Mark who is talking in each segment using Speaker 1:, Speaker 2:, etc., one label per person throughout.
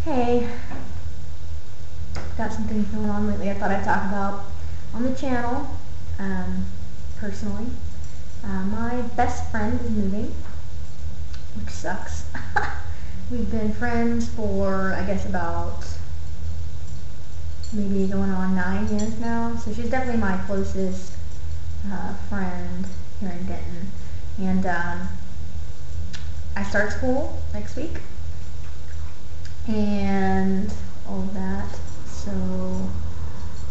Speaker 1: Hey, got some things going on lately I thought I'd talk about on the channel. Personally, my best friend is moving, which sucks. We've been friends for, I guess, about maybe going on 9 years now, so she's definitely my closest friend here in Denton. And I start school next week and all of that, so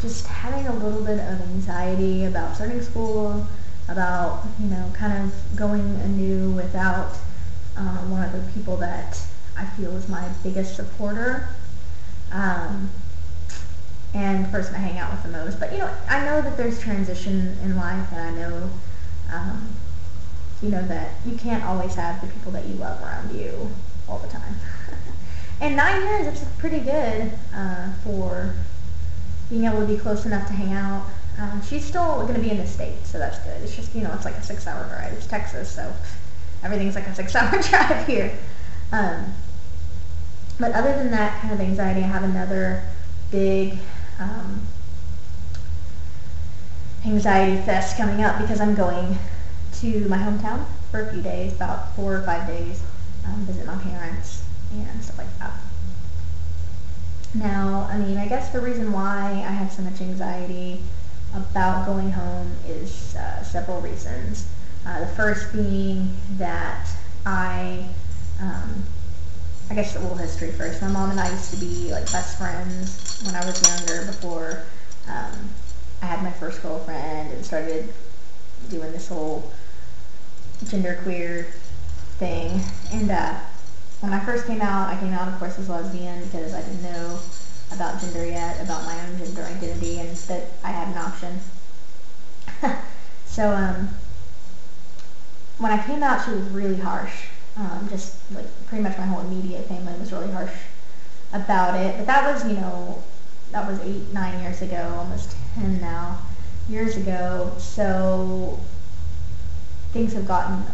Speaker 1: just having a little bit of anxiety about starting school, about kind of going anew without one of the people that I feel is my biggest supporter, and the person I hang out with the most. But I know that there's transition in life, and I know that you can't always have the people that you love around you all the time. And 9 years, it's pretty good for being able to be close enough to hang out. She's still going to be in the States, so that's good. It's just, it's like a 6-hour drive. It's Texas, so everything's like a 6-hour drive here. But other than that kind of anxiety, I have another big anxiety fest coming up because I'm going to my hometown for a few days, about 4 or 5 days, visit my parents and stuff like that. Now, I guess the reason why I have so much anxiety about going home is several reasons. The first being that I guess a little history first. My mom and I used to be like best friends when I was younger, before I had my first girlfriend and started doing this whole genderqueer thing. And when I first came out, I came out, of course, as lesbian because I didn't know about gender yet, about my own gender identity, and that I had an option. So when I came out, she was really harsh. Just like pretty much my whole immediate family was really harsh about it. But that was, that was 8, 9 years ago, almost 10 now, years ago. So things have gotten,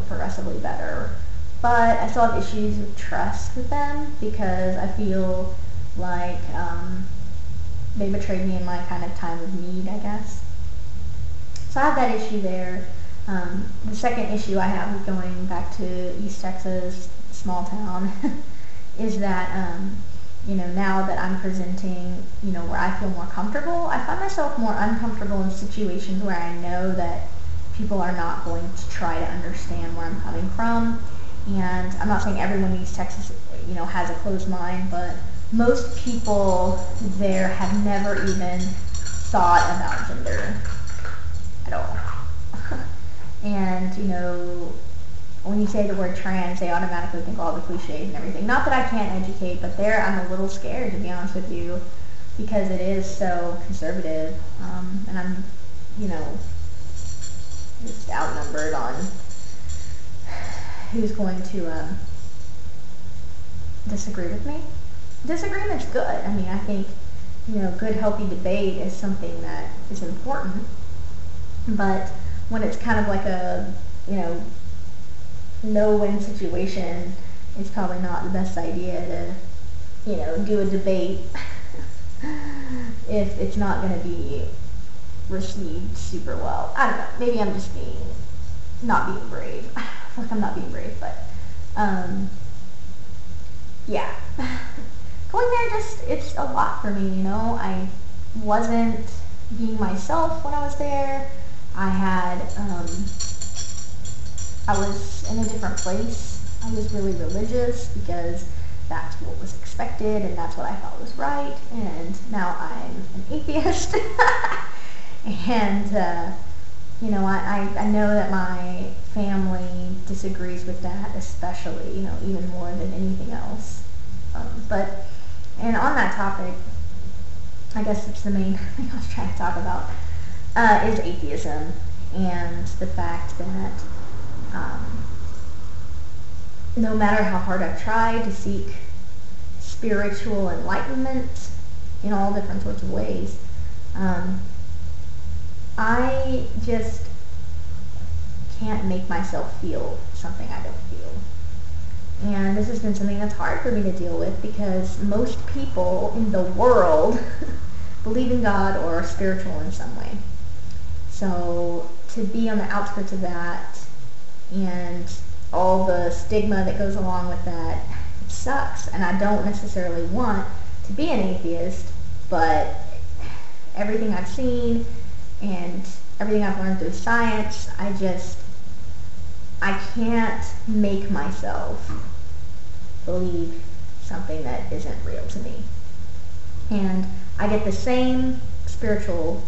Speaker 1: progressively better. But I still have issues with trust with them because I feel like they betrayed me in my kind of time of need, I guess. So I have that issue there. The second issue I have with going back to East Texas, small town, is that, now that I'm presenting, where I feel more comfortable, I find myself more uncomfortable in situations where I know that people are not going to try to understand where I'm coming from. And I'm not saying everyone in East Texas, has a closed mind, but most people there have never even thought about gender at all. And, when you say the word trans, they automatically think all the cliches and everything. Not that I can't educate, but there I'm a little scared, to be honest with you, because it is so conservative, and I'm, just outnumbered on who's going to disagree with me. Disagreement's good. I think, good, healthy debate is something that is important, but when it's kind of like a, no-win situation, it's probably not the best idea to, do a debate if it's not going to be received super well. I don't know. Maybe I'm just not being brave. I feel like I'm not being brave, but, yeah. Going there it's a lot for me, I wasn't being myself when I was there. I was in a different place. I was really religious because that's what was expected and that's what I thought was right. And now I'm an atheist. And, I know that my family disagrees with that, especially, even more than anything else. And on that topic, I guess it's the main thing I was trying to talk about, is atheism and the fact that no matter how hard I've tried to seek spiritual enlightenment in all different sorts of ways, I just can't make myself feel something I don't feel. And this has been something that's hard for me to deal with because most people in the world believe in God or are spiritual in some way. So to be on the outskirts of that and all the stigma that goes along with that, it sucks. And I don't necessarily want to be an atheist, but everything I've seen and everything I've learned through science, I can't make myself believe something that isn't real to me. And I get the same spiritual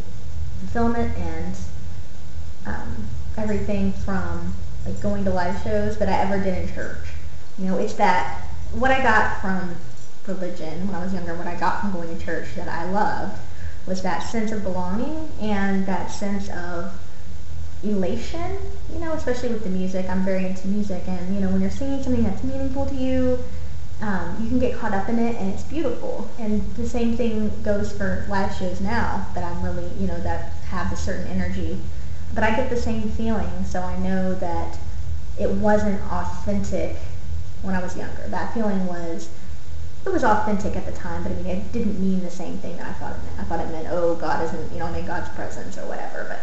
Speaker 1: fulfillment and everything from like going to live shows that I ever did in church. It's that what I got from religion when I was younger, what I got from going to church that I loved was that sense of belonging and that sense of elation, especially with the music. I'm very into music, and when you're singing something that's meaningful to you, you can get caught up in it, and it's beautiful. And the same thing goes for live shows now that I'm really, that have a certain energy. But I get the same feeling, so I know that it wasn't authentic when I was younger. That feeling was authentic at the time, but it didn't mean the same thing that I thought it meant. I thought it meant, oh, God isn't, I'm in God's presence or whatever. But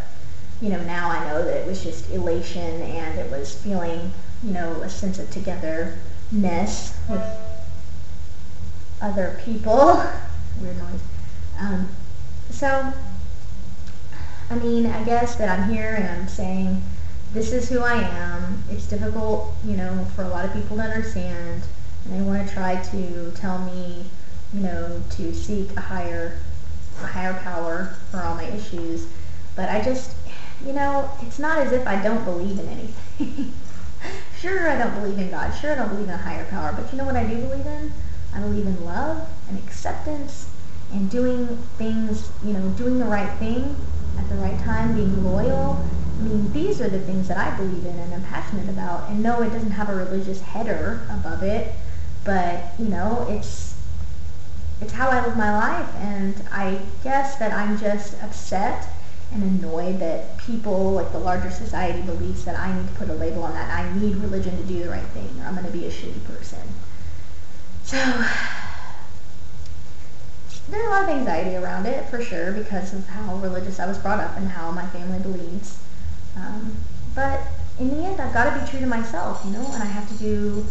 Speaker 1: now I know that it was just elation, and it was feeling, a sense of togetherness with other people. Weird noise. So, I guess that I'm here and I'm saying, this is who I am. It's difficult, for a lot of people to understand, and they want to try to tell me, to seek a higher power for all my issues. But I just, it's not as if I don't believe in anything. Sure, I don't believe in God. Sure, I don't believe in a higher power. But you know what I do believe in? I believe in love and acceptance and doing things, doing the right thing at the right time, being loyal. These are the things that I believe in and I'm passionate about. And no, it doesn't have a religious header above it, but, it's how I live my life. And I guess that I'm just upset and annoyed that people, like the larger society, believes that I need to put a label on that. I need religion to do the right thing, or I'm going to be a shitty person. So, there's a lot of anxiety around it, for sure, because of how religious I was brought up and how my family believes. But in the end, I've got to be true to myself, and I have to do,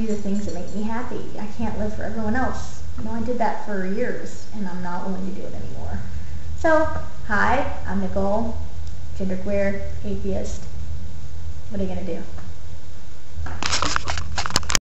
Speaker 1: the things that make me happy. I can't live for everyone else. I did that for years, and I'm not willing to do it anymore. So, hi, I'm Nicole, genderqueer, atheist. What are you going to do?